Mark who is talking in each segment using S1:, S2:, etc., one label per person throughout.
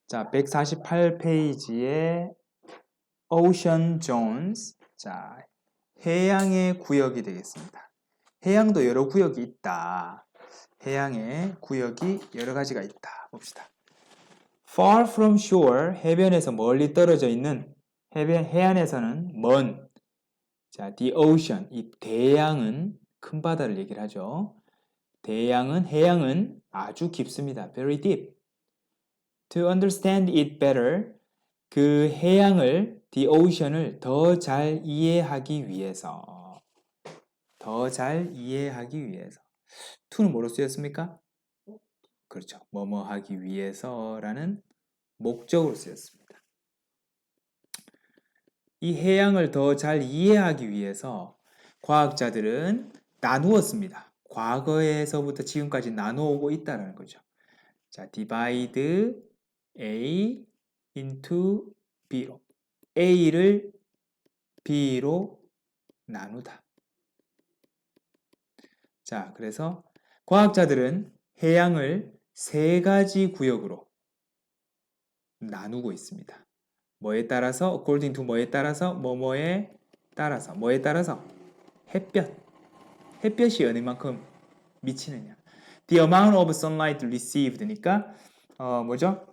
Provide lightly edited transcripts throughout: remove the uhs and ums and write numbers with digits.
S1: 자, 148페이지에 Ocean Zones. 자, 해양의 구역이 되겠습니다. 해양도 여러 구역이 있다. 해양의 구역이 여러 가지가 있다. 봅시다. Far from shore, 해변에서 멀리 떨어져 있는 해안에서는 먼. 자, the ocean, 이 대양은 큰 바다를 얘기를 하죠. 해양은 아주 깊습니다. Very deep. To understand it better, 그 해양을, the ocean을 더 잘 이해하기 위해서. to는 뭐로 쓰였습니까? 그렇죠. 뭐뭐 하기 위해서라는 목적으로 쓰였습니다. 이 해양을 더 잘 이해하기 위해서 과학자들은 나누었습니다. 과거에서부터 지금까지 나누어오고 있다는 거죠. 자, divide A into B로. A를 B로 나누다. 자, 그래서 과학자들은 해양을 세 가지 구역으로 나누고 있습니다. 뭐에 따라서? according to 뭐에 따라서? 뭐뭐에 따라서. 뭐에 따라서? 햇볕. 햇볕이 어느만큼 미치느냐. The amount of sunlight received니까 뭐죠?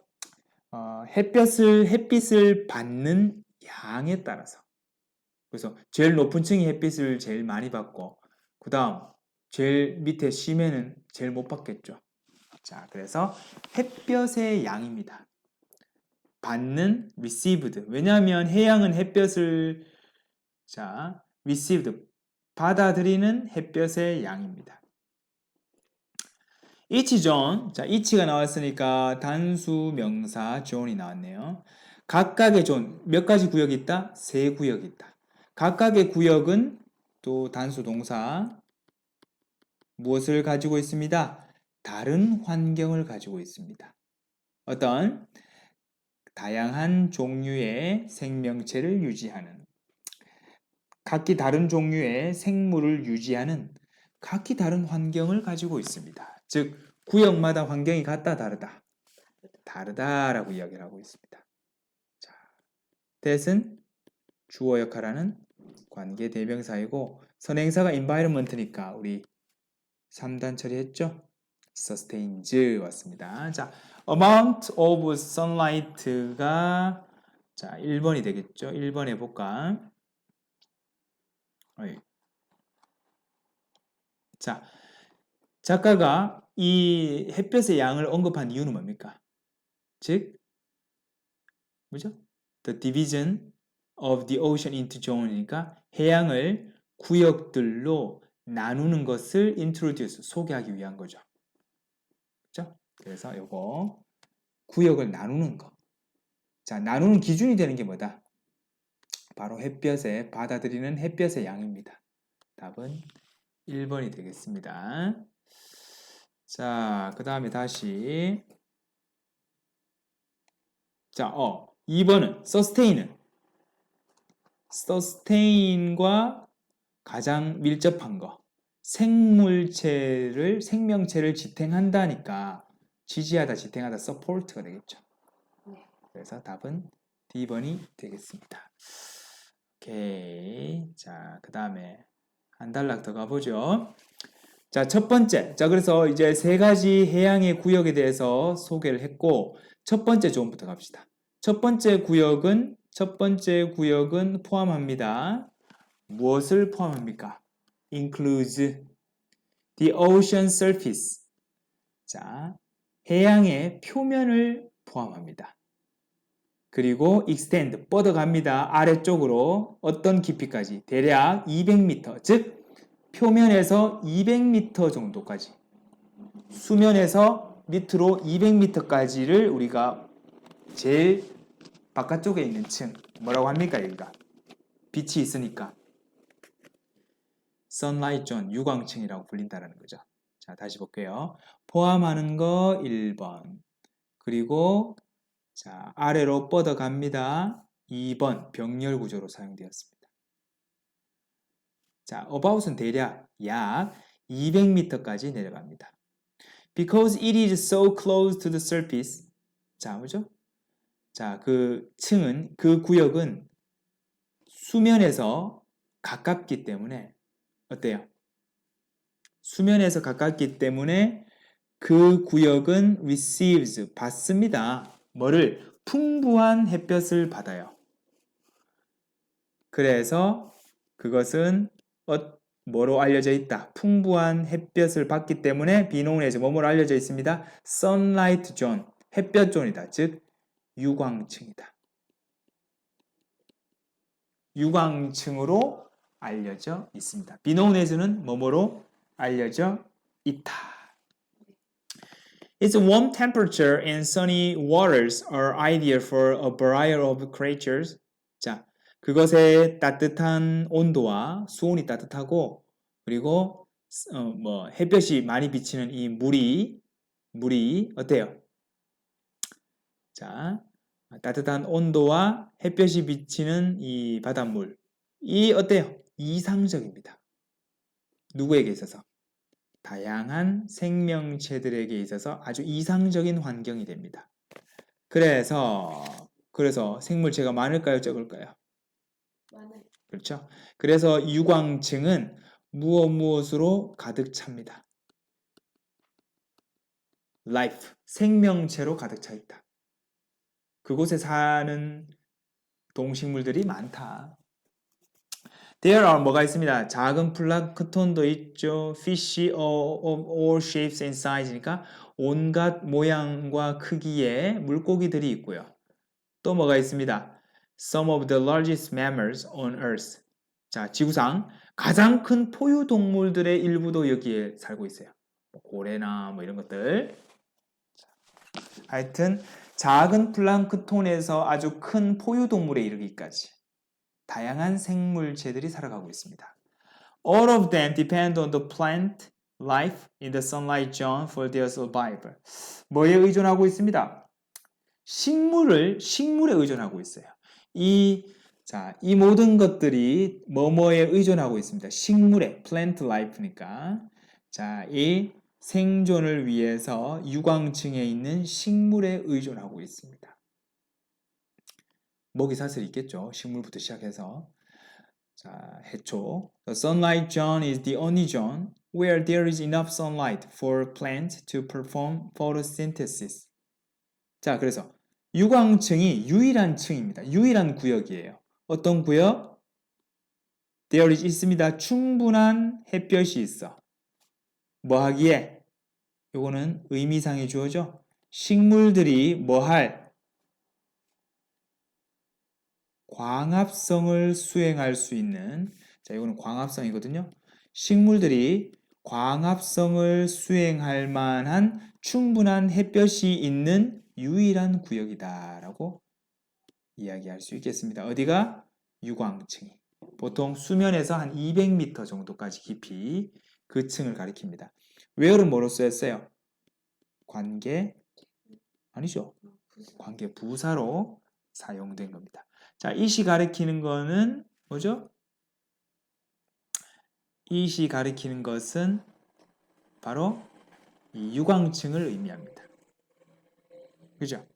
S1: 햇빛을 받는 양에 따라서. 그래서 제일 높은 층이 햇빛을 제일 많이 받고 그 다음 제일 밑에 심해는 제일 못 받겠죠. 자, 그래서 햇볕의 양입니다. 받는 received. 왜냐하면 해양은 햇볕을 received 받아들이는 햇볕의 양입니다. each zone. 자, each가 나왔으니까 단수 명사 zone이 나왔네요. 각각의 zone 몇 가지 구역이 있다? 세 구역이 있다. 각각의 구역은 또 단수 동사 무엇을 가지고 있습니다? 다른 환경을 가지고 있습니다. 어떤 다양한 종류의 생명체를 유지하는, 각기 다른 종류의 생물을 유지하는 각기 다른 환경을 가지고 있습니다. 즉 구역마다 환경이 같다 다르다? 다르다라고 이야기를 하고 있습니다. 자, that은 주어 역할하는 관계 대명사이고 선행사가 environment니까 우리 3단 처리했죠? sustains 왔습니다. 자, amount of sunlight가 자 1번이 되겠죠? 1번 해볼까? 자, 작가가 이 햇볕의 양을 언급한 이유는 뭡니까? 즉, 뭐죠? The division of the ocean into zone이니까 해양을 구역들로 나누는 것을 introduce, 소개하기 위한 거죠. 그렇죠? 그래서 요거 구역을 나누는 거. 자, 나누는 기준이 되는 게 뭐다? 바로 받아들이는 햇볕의 양입니다. 답은 1번이 되겠습니다. 자, 그 다음에 다시 자, 2번은 sustain과 가장 밀접한 거. 생명체를 지탱한다니까 지지하다, 지탱하다, support가 되겠죠. 그래서 답은 D번이 되겠습니다. 오케이. 자, 그 다음에 한 단락 더 가보죠. 자, 첫 번째. 자, 그래서 이제 세 가지 해양의 구역에 대해서 소개를 했고, 첫 번째 조언부터 갑시다. 첫 번째 구역은 포함합니다. 무엇을 포함합니까? includes the ocean surface. 자, 해양의 표면을 포함합니다. 그리고 extend, 뻗어갑니다. 아래쪽으로 어떤 깊이까지? 대략 200m, 즉 표면에서 200m 정도까지, 수면에서 밑으로 200m까지를 우리가 제일 바깥쪽에 있는 층, 뭐라고 합니까? 여기가 빛이 있으니까 sunlight zone, 유광층이라고 불린다는 거죠. 자, 다시 볼게요. 포함하는 거 1번, 그리고 자, 아래로 뻗어갑니다. 2번, 병렬 구조로 사용되었습니다. 자, about은 대략 약 200m까지 내려갑니다. Because it is so close to the surface. 자, 뭐죠? 자, 그 층은, 그 구역은 수면에서 가깝기 때문에 어때요? 수면에서 가깝기 때문에 그 구역은 receives, 받습니다. 뭐를? 풍부한 햇볕을 받아요. 그래서 그것은 뭐로 알려져 있다? 풍부한 햇볕을 받기 때문에 be known as 뭐뭐로 알려져 있습니다. sunlight zone, 햇볕 존이다. 즉 유광층이다. 유광층으로 알려져 있습니다. be known as는 뭐뭐로 알려져 있다. Its warm temperature and sunny waters are ideal for a variety of creatures. 자, 그것의 따뜻한 온도와 수온이 따뜻하고 그리고 햇볕이 많이 비치는 이 물이 어때요? 자, 따뜻한 온도와 햇볕이 비치는 이 바닷물 이 어때요? 이상적입니다. 누구에게 있어서? 다양한 생명체들에게 있어서 아주 이상적인 환경이 됩니다. 그래서 생물체가 많을까요? 적을까요?
S2: 많아요.
S1: 그렇죠? 그래서 유광층은 무엇으로 가득 찹니다. life, 생명체로 가득 차 있다. 그곳에 사는 동식물들이 많다. There are 뭐가 있습니다. 작은 플랑크톤도 있죠. Fish of all shapes and sizes니까 온갖 모양과 크기의 물고기들이 있고요. 또 뭐가 있습니다. Some of the largest mammals on Earth. 자, 지구상 가장 큰 포유동물들의 일부도 여기에 살고 있어요. 고래나 뭐 이런 것들. 하여튼 작은 플랑크톤에서 아주 큰 포유동물에 이르기까지 다양한 생물체들이 살아가고 있습니다. All of them depend on the plant life in the sunlight zone for their survival. 뭐에 의존하고 있습니다? 식물에 의존하고 있어요. 이 모든 것들이 뭐뭐에 의존하고 있습니다. 식물에, plant life니까. 자, 이 생존을 위해서 유광층에 있는 식물에 의존하고 있습니다. 먹이 사슬 있겠죠. 식물부터 시작해서. 자, 해초. The sunlight zone is the only zone where there is enough sunlight for plants to perform photosynthesis. 자, 그래서 유광층이 유일한 층입니다. 유일한 구역이에요. 어떤 구역? There is 있습니다. 충분한 햇볕이 있어. 뭐 하기에? 요거는 의미상의 주어죠. 식물들이 뭐 할? 광합성을 수행할 수 있는, 자, 이거는 광합성이거든요. 식물들이 광합성을 수행할 만한 충분한 햇볕이 있는 유일한 구역이다라고 이야기할 수 있겠습니다. 어디가? 유광층이. 보통 수면에서 한 200m 정도까지 깊이 그 층을 가리킵니다. where는 뭐로 쓰였어요? 관계 아니죠. 관계 부사로 사용된 겁니다. 자, 이시 가리키는 거는 뭐죠? 이시 가리키는 것은 바로 이 유광층을 의미합니다. 그죠?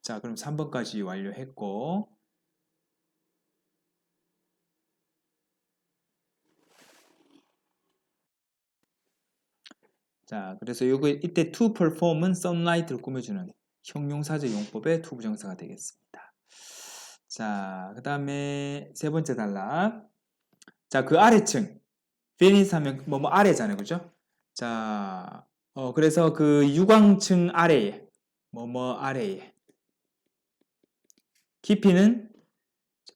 S1: 자, 그럼 3번까지 완료했고 자, 그래서 이때 to perform은 sunlight를 꾸며주는 형용사적 용법의 to 부정사가 되겠습니다. 자, 그 다음에 세 번째 단락. 자, 그 아래층. beneath 하면 뭐 아래잖아요. 그죠? 자, 그래서 그 유광층 아래에 아래에 깊이는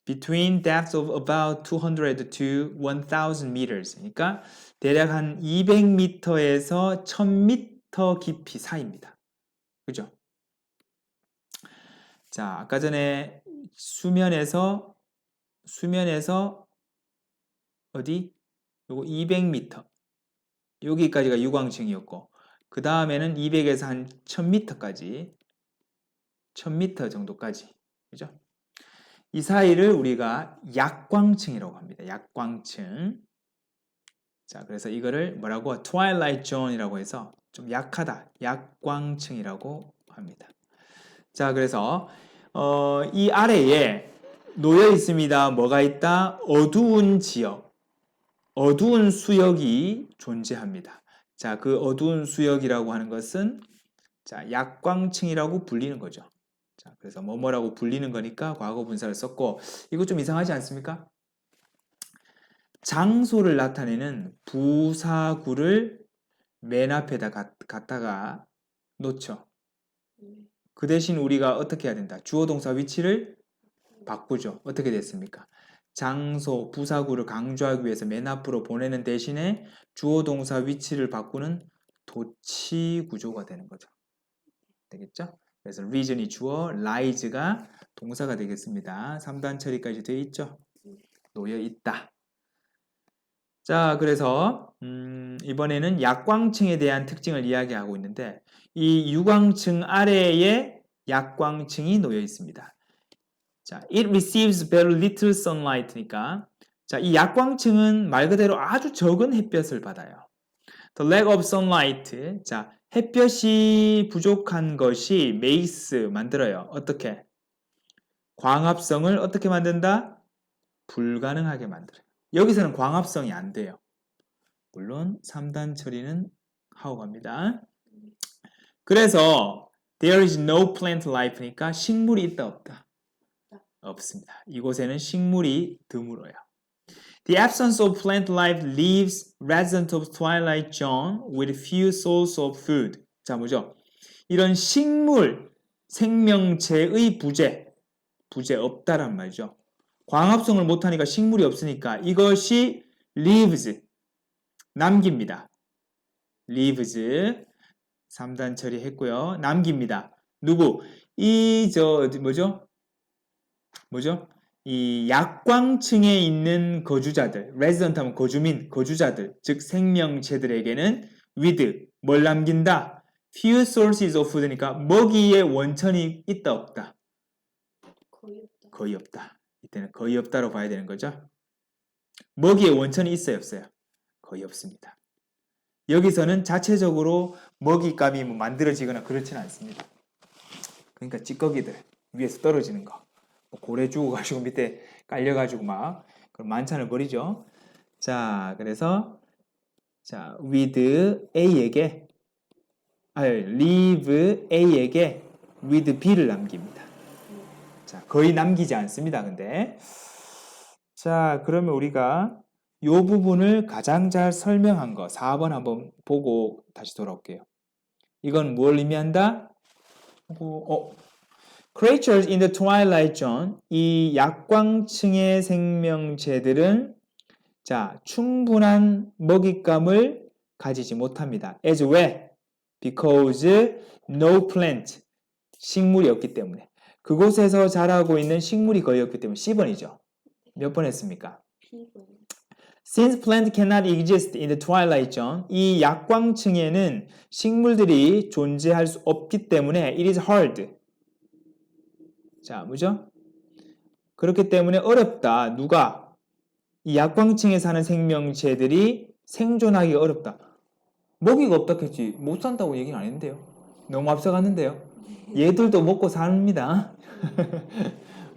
S1: between depths of about 200 to 1000 meters. 그러니까 대략 한 200m에서 1000m 깊이 사이입니다. 그죠? 자, 아까 전에 수면에서 어디? 요거 200m. 여기까지가 유광층이었고 그 다음에는 200에서 한 1000m까지 1000m 정도까지. 그죠? 이 사이를 우리가 약광층이라고 합니다. 약광층. 자, 그래서 이거를 뭐라고? Twilight Zone이라고 해서 좀 약하다. 약광층이라고 합니다. 자, 그래서 이 아래에 놓여 있습니다. 뭐가 있다? 어두운 지역, 어두운 수역이 존재합니다. 자, 그 어두운 수역이라고 하는 것은 자, 약광층이라고 불리는 거죠. 자, 그래서 뭐뭐라고 불리는 거니까 과거 분사를 썼고, 이거 좀 이상하지 않습니까? 장소를 나타내는 부사구를 맨 앞에다 갖다가 놓죠. 그 대신 우리가 어떻게 해야 된다? 주어 동사 위치를 바꾸죠. 어떻게 됐습니까? 장소, 부사구를 강조하기 위해서 맨 앞으로 보내는 대신에 주어 동사 위치를 바꾸는 도치 구조가 되는 거죠. 되겠죠? 그래서 reason이 주어, lies가 동사가 되겠습니다. 3단 처리까지 되어 있죠? 놓여 있다. 자, 그래서 이번에는 약광층에 대한 특징을 이야기하고 있는데 이 유광층 아래에 약광층이 놓여 있습니다. 자, it receives very little sunlight니까 자, 이 약광층은 말 그대로 아주 적은 햇볕을 받아요. The lack of sunlight. 자, 햇볕이 부족한 것이 makes 만들어요. 어떻게? 광합성을 어떻게 만든다? 불가능하게 만들어요. 여기서는 광합성이 안 돼요. 물론 3단 처리는 하고 갑니다. 그래서 there is no plant life니까 식물이 있다 없다? 없습니다. 이곳에는 식물이 드물어요. The absence of plant life leaves residents of Twilight Zone with few sources of food. 자, 뭐죠? 이런 식물, 생명체의 부재 없다란 말이죠. 광합성을 못하니까 식물이 없으니까 이것이 leaves, 남깁니다. leaves, 3단 처리했고요. 남깁니다. 누구? 뭐죠? 이 약광층에 있는 거주자들, resident 하면 거주민, 거주자들, 즉 생명체들에게는 with, 뭘 남긴다? few sources of food니까 먹이의 원천이 있다 없다? 거의 없다. 이때는 거의 없다로 봐야 되는 거죠. 먹이의 원천이 있어요 없어요? 거의 없습니다. 여기서는 자체적으로 먹잇감이 만들어지거나 그렇지는 않습니다. 그러니까 찌꺼기들 위에서 떨어지는 거. 고래 죽어가지고 밑에 깔려가지고 막 그런 만찬을 벌이죠. 자, 그래서 자, with A에게 leave A에게 with B를 남깁니다. 자, 거의 남기지 않습니다. 근데 자, 그러면 우리가 이 부분을 가장 잘 설명한 거 4번 한번 보고 다시 돌아올게요. 이건 뭘 의미한다? Creatures in the twilight zone, 이 약광층의 생명체들은 자, 충분한 먹잇감을 가지지 못합니다. As 왜? Because no plant, 식물이 없기 때문에. 그곳에서 자라고 있는 식물이 거의 없기 때문에 10번이죠. 몇 번 했습니까? 2번. Since plant cannot exist in the twilight zone, 이 약광층에는 식물들이 존재할 수 없기 때문에 it is hard. 자, 뭐죠? 그렇기 때문에 어렵다. 누가? 이 약광층에 사는 생명체들이 생존하기가 어렵다. 먹이가 없다 했지 못 산다고 얘기는 안 했는데요. 너무 앞서갔는데요. 얘들도 먹고 삽니다.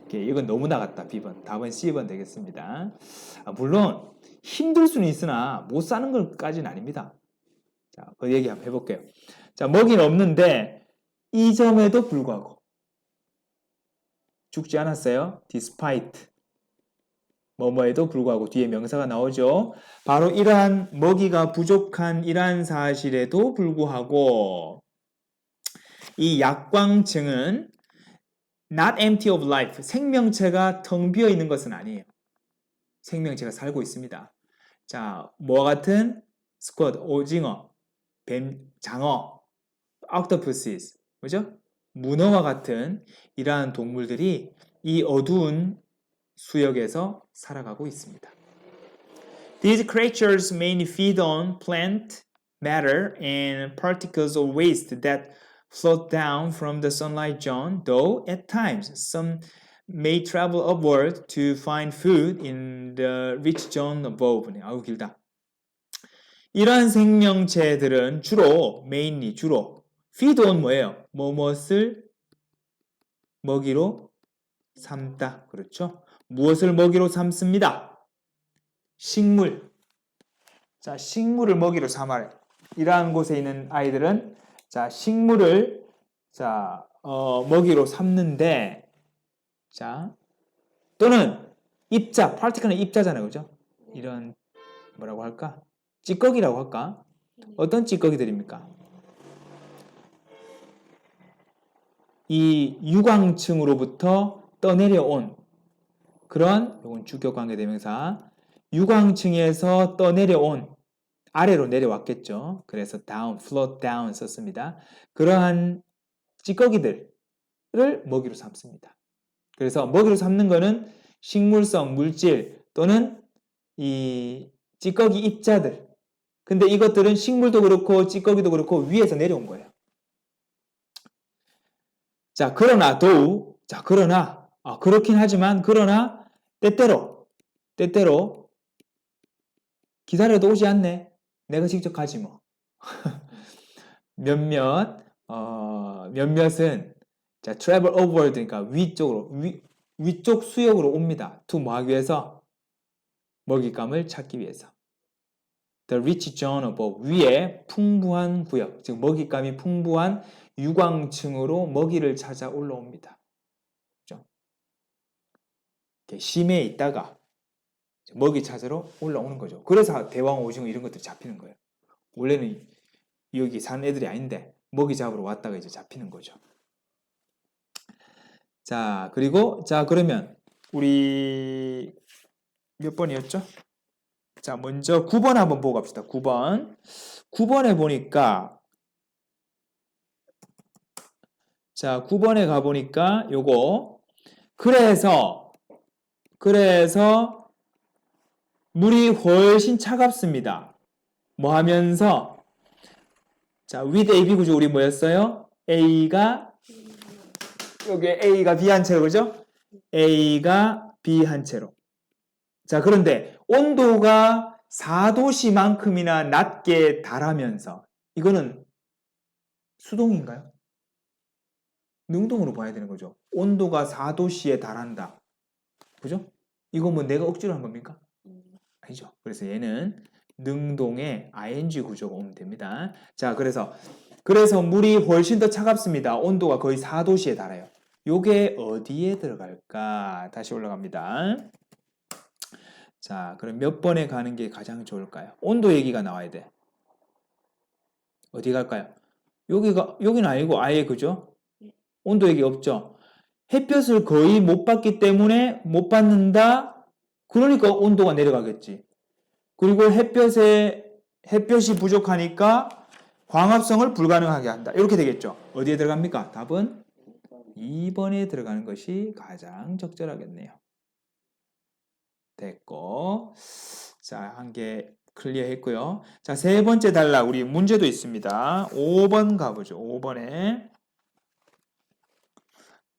S1: 오케이, 이건 너무 나갔다. B번. 답은 C번 되겠습니다. 물론 힘들 수는 있으나 못 사는 것까지는 아닙니다. 자, 그 얘기 한번 해볼게요. 자, 먹이는 없는데 이 점에도 불구하고 죽지 않았어요. Despite 뭐뭐에도 불구하고 뒤에 명사가 나오죠. 바로 이러한 먹이가 부족한 이러한 사실에도 불구하고 이 약광층은 not empty of life, 생명체가 텅 비어 있는 것은 아니에요. 생명체가 살고 있습니다. 자, 뭐와 같은? 스쿼드, 오징어, 뱀, 장어, octopuses, 뭐죠? 문어와 같은 이러한 동물들이 이 어두운 수역에서 살아가고 있습니다. These creatures mainly feed on plant matter and particles of waste that float down from the sunlight zone, though at times some may travel upward to find food in the rich zone above. 아우 길다. 이러한 생명체들은 주로 feed on 뭐예요? 무엇을 먹이로 삼다. 그렇죠? 무엇을 먹이로 삼습니다. 식물. 자, 식물을 먹이로 삼아요. 이러한 곳에 있는 아이들은 자, 식물을 먹이로 삼는데 자, 또는 입자, 파티클은 입자잖아요. 그죠? 이런 뭐라고 할까? 찌꺼기라고 할까? 어떤 찌꺼기들입니까? 이 유광층으로부터 떠내려온 그런 이건 주격 관계 대명사 유광층에서 떠내려온 아래로 내려왔겠죠. 그래서 down, float down 썼습니다. 그러한 찌꺼기들을 먹이로 삼습니다. 그래서 먹이로 삼는 거는 식물성 물질 또는 이 찌꺼기 입자들. 근데 이것들은 식물도 그렇고 찌꺼기도 그렇고 위에서 내려온 거예요. 자, 그러나 그렇긴 하지만 그러나 때때로 기다려도 오지 않네. 내가 직접 가지 뭐. 몇몇은 자, travel overward 그러니까 위쪽 수역으로 옵니다. to 뭐 하기 위해서? 먹잇감을 찾기 위해서. The rich zone above 위에 풍부한 구역, 즉 먹잇감이 풍부한 유광층으로 먹이를 찾아 올라옵니다. 그렇죠? 심해에 있다가 먹이 찾으러 올라오는 거죠. 그래서 대왕 오징어 이런 것들이 잡히는 거예요. 원래는 여기 사는 애들이 아닌데 먹이 잡으러 왔다가 이제 잡히는 거죠. 자, 그리고 그러면 우리 몇 번이었죠? 자, 먼저 9번 한번 보고 갑시다. 9번에 보니까 자, 9번에 가 보니까 요거 그래서 물이 훨씬 차갑습니다. 뭐 하면서 자, with AB 구조 우리 뭐였어요? A가 B 한 채로 그죠? A가 B 한 채로. 자, 그런데 온도가 4도씨만큼이나 낮게 달하면서 이거는 수동인가요? 능동으로 봐야 되는 거죠. 온도가 4도씨에 달한다. 그죠? 이거 뭐 내가 억지로 한 겁니까? 아니죠. 그래서 얘는 능동의 ing 구조가 오면 됩니다. 자, 그래서 물이 훨씬 더 차갑습니다. 온도가 거의 4도씨에 달아요. 요게 어디에 들어갈까? 다시 올라갑니다. 자, 그럼 몇 번에 가는 게 가장 좋을까요? 온도 얘기가 나와야 돼. 어디 갈까요? 여기는 아니고 아예 그죠? 온도 얘기 없죠? 햇볕을 거의 못 받기 때문에 못 받는다? 그러니까 온도가 내려가겠지. 그리고 햇볕이 부족하니까 광합성을 불가능하게 한다. 이렇게 되겠죠. 어디에 들어갑니까? 답은 2번에 들어가는 것이 가장 적절하겠네요. 됐고, 자, 한 개 클리어 했고요. 자, 세 번째 단락 우리 문제도 있습니다. 5번 가보죠. 5번에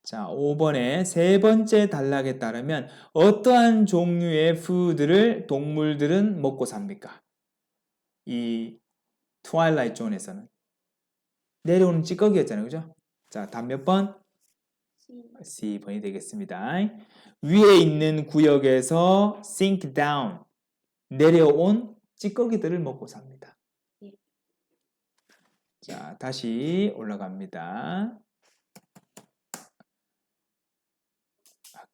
S1: 자, 5번에 세 번째 단락에 따르면 어떠한 종류의 푸드를 동물들은 먹고 삽니까? 이 트와일라이트 존에서는 내려오는 찌꺼기였잖아요. 그죠? 자, 답 몇 번? C번이 되겠습니다. 위에 있는 구역에서 sink down, 내려온 찌꺼기들을 먹고 삽니다. 자, 다시 올라갑니다.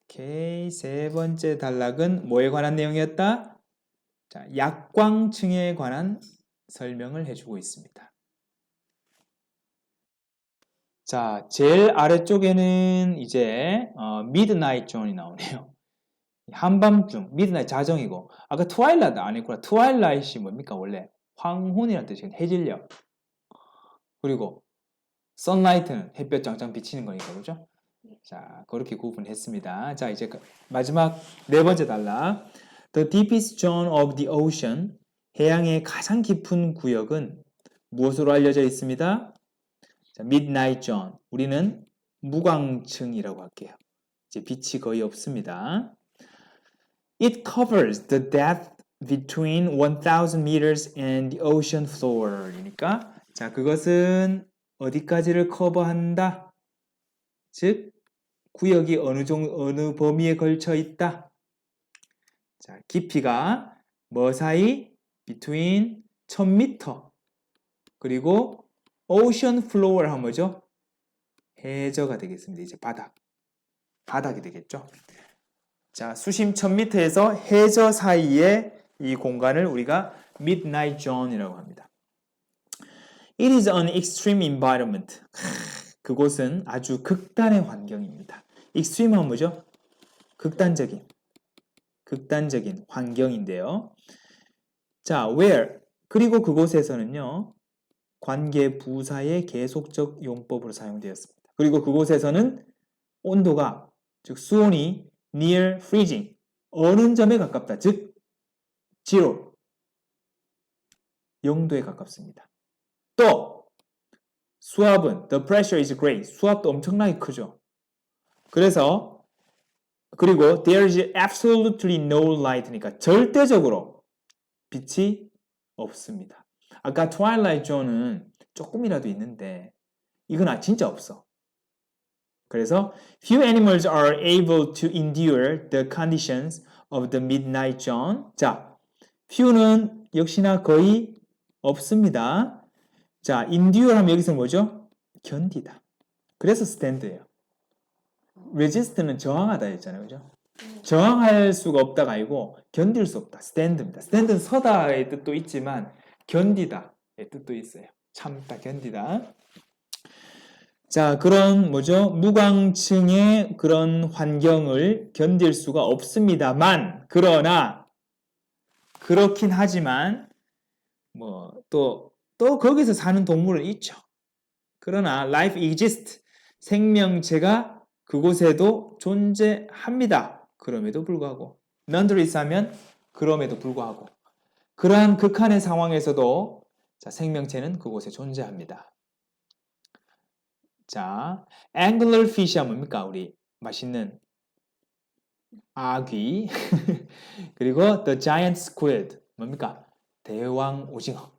S1: 오케이, 세 번째 단락은 뭐에 관한 내용이었다? 자, 약광층에 관한 설명을 해주고 있습니다. 자, 제일 아래쪽에는 이제 미드나잇 존이 나오네요. 한밤중, 미드나잇 자정이고 아까 트와일라이트 아니구나. 트와일라이트이 뭡니까? 원래 황혼이라는 뜻이에요. 해질녘. 그리고 선라이트는 햇볕 짱짱 비치는 거니까 그죠? 자, 그렇게 구분했습니다. 자, 이제 마지막 네 번째 단락. The deepest zone of the ocean, 해양의 가장 깊은 구역은 무엇으로 알려져 있습니다? 자, midnight zone, 우리는 무광층이라고 할게요. 이제 빛이 거의 없습니다. It covers the depth between 1000 meters and the ocean floor이니까 자, 그것은 어디까지를 커버한다? 즉 구역이 어느 범위에 걸쳐 있다. 자, 깊이가 뭐 사이? between 1000m 그리고 ocean floor 하면 뭐죠? 해저가 되겠습니다. 이제 바닥이 되겠죠. 자, 수심 1000m에서 해저 사이에 이 공간을 우리가 midnight zone이라고 합니다. It is an extreme environment. 그곳은 아주 극단의 환경입니다. extreme은 뭐죠? 극단적인 환경인데요. 자, where 그리고 그곳에서는요. 관계 부사의 계속적 용법으로 사용되었습니다. 그리고 그곳에서는 온도가 즉 수온이 near freezing 어느 점에 가깝다. 즉 0 0도에 가깝습니다. 또 수압은 the pressure is great. 수압도 엄청나게 크죠. 그리고 there is absolutely no light니까 절대적으로 빛이 없습니다. 아까 twilight zone은 조금이라도 있는데 이건 진짜 없어. 그래서 few animals are able to endure the conditions of the midnight zone. 자, few는 역시나 거의 없습니다. 자, endure 하면 여기서 뭐죠? 견디다. 그래서 stand예요. resist는 저항하다 했잖아요. 그죠? 저항할 수가 없다가 아니고 견딜 수 없다. stand입니다. stand는 서다의 뜻도 있지만 견디다의 뜻도 있어요. 참다, 견디다. 자, 그런 뭐죠? 무광층의 그런 환경을 견딜 수가 없습니다만, 그러나 그렇긴 하지만 또 거기서 사는 동물은 있죠. 그러나 life exists 생명체가 그곳에도 존재합니다. 그럼에도 불구하고 nonetheless 하면 그럼에도 불구하고 그러한 극한의 상황에서도 자, 생명체는 그곳에 존재합니다. 자, anglerfish가 뭡니까? 우리 맛있는 아귀 그리고 the giant squid 뭡니까? 대왕 오징어.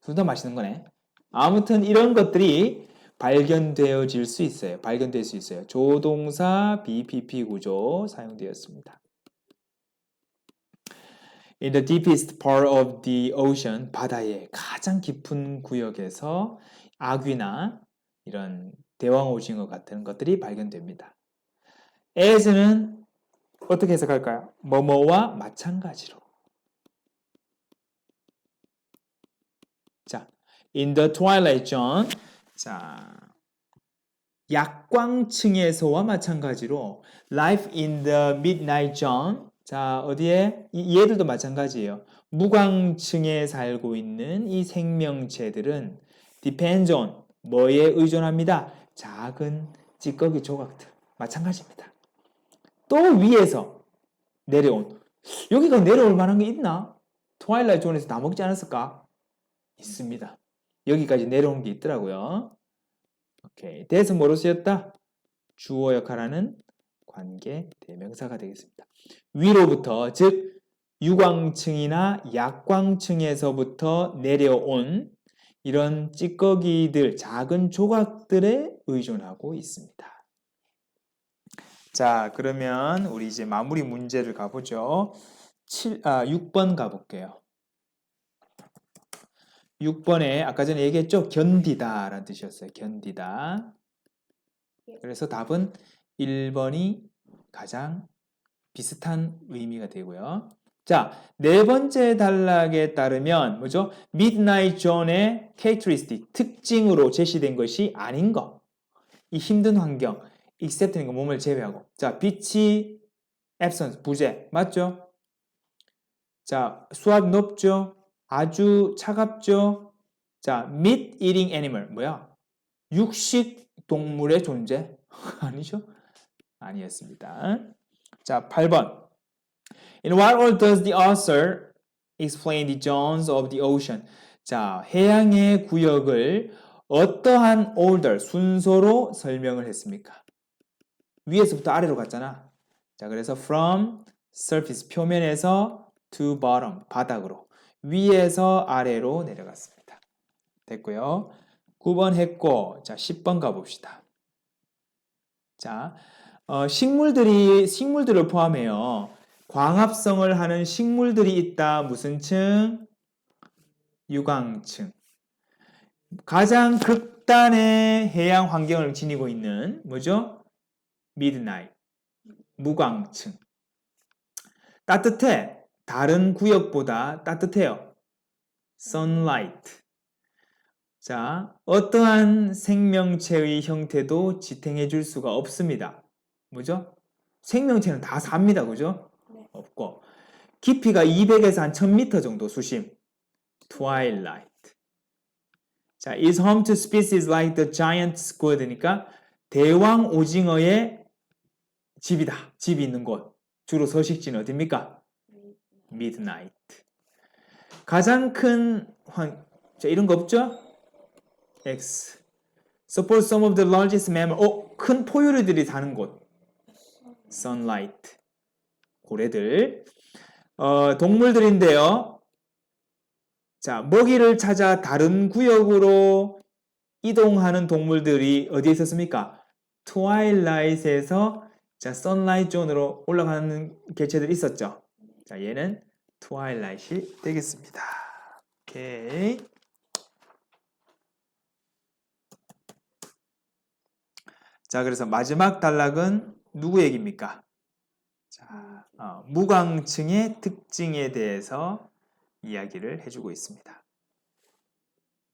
S1: 둘 다 맛있는 거네. 아무튼 이런 것들이 발견될 수 있어요. 조동사 BPP 구조 사용되었습니다. In the deepest part of the ocean, 바다의 가장 깊은 구역에서 아귀나 이런 대왕 오징어 같은 것들이 발견됩니다. as는 어떻게 해석할까요? 뭐뭐와 마찬가지로. 자, in the twilight zone. 자, 약광층에서와 마찬가지로 life in the midnight zone. 자, 어디에? 얘들도 마찬가지예요. 무광층에 살고 있는 이 생명체들은 depends on 뭐에 의존합니다? 작은 찌꺼기 조각들. 마찬가지입니다. 또 위에서 내려온 여기가 내려올 만한 게 있나? 트와일라이트 존에서 다 먹지 않았을까? 있습니다. 여기까지 내려온 게 있더라고요. 오케이. 대에서 뭐로 쓰였다? 주어 역할하는 관계 대명사가 되겠습니다. 위로부터 즉 유광층이나 약광층에서부터 내려온 이런 찌꺼기들, 작은 조각들에 의존하고 있습니다. 자, 그러면 우리 이제 마무리 문제를 가보죠. 6번 가볼게요. 6번에 아까 전에 얘기했죠? 견디다 라는 뜻이었어요. 견디다. 그래서 답은 1번이 가장 비슷한 의미가 되고요. 자, 네 번째 단락에 따르면 뭐죠? Midnight Zone의 characteristic, 특징으로 제시된 것이 아닌 것. 이 힘든 환경, except인 거 몸을 제외하고. 자, 빛이 absence, 부재. 맞죠? 자, 수압 높죠? 아주 차갑죠? 자, meat eating animal. 뭐야? 육식 동물의 존재? 아니죠? 아니었습니다. 자, 8번. In what order does the author explain the zones of the ocean? 자, 해양의 구역을 어떠한 order, 순서로 설명을 했습니까? 위에서부터 아래로 갔잖아. 자, 그래서 from surface, 표면에서 to bottom, 바닥으로. 위에서 아래로 내려갔습니다. 됐고요. 9번 했고, 자, 10번 가봅시다. 자, 식물들을 포함해요. 광합성을 하는 식물들이 있다. 무슨 층? 유광층. 가장 극단의 해양 환경을 지니고 있는 뭐죠? 미드나잇. 무광층. 따뜻해. 다른 구역보다 따뜻해요. sunlight. 자, 어떠한 생명체의 형태도 지탱해 줄 수가 없습니다. 뭐죠? 생명체는 다 삽니다. 그죠?
S2: 네.
S1: 없고. 깊이가 200에서 한 1000m 정도 수심. twilight. 자, is home to species like the giant squid니까 대왕 오징어의 집이다. 집이 있는 곳. 주로 서식지는 어디입니까? midnight. 가장 큰 자, 이런 거 없죠? X. Suppose some of the largest mammal. 큰 포유류들이 사는 곳. sunlight. 고래들. 동물들인데요. 자, 먹이를 찾아 다른 구역으로 이동하는 동물들이 어디에 있었습니까? twilight에서 자, sunlight 존으로 올라가는 개체들이 있었죠. 자, 얘는 twilight이 되겠습니다. 오케이. 자, 그래서 마지막 단락은 누구 얘기입니까? 자, 무광층의 특징에 대해서 이야기를 해주고 있습니다.